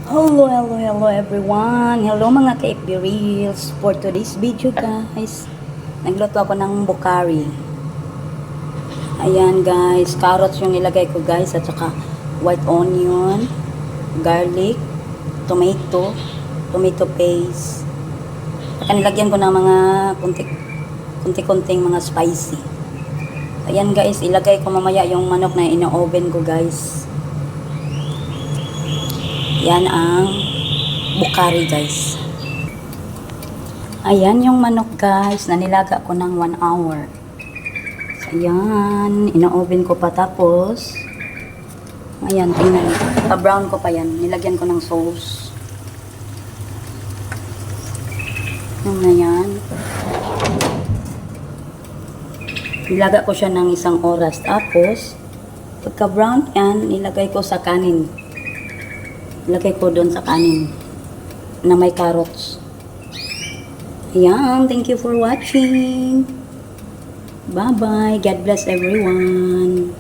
Hello everyone. Hello mga ka-FB Reels. For today's video guys, nagluto ako ng bukari. Ayan guys, carrots yung nilagay ko guys, at saka white onion, garlic, tomato paste. Saka nilagyan ko ng mga kunti-kunting mga spicy. Ayan guys, ilagay ko mamaya yung manok na ino-oven ko guys. Yan ang bukari guys. Ayan yung manok guys na nilaga ko ng 1 hour. So, ayan, ino-oven ko pa, tapos ayan, tingnan, pa-brown ko pa yan. Nilagyan ko ng sauce. Yung na yan. Nilaga ko siya ng 1 oras. Tapos pagka-brown yan, nilagay ko sa kanin. Lagay ko doon sa kanin na may carrots. Ayan, thank you for watching. Bye-bye. God bless everyone.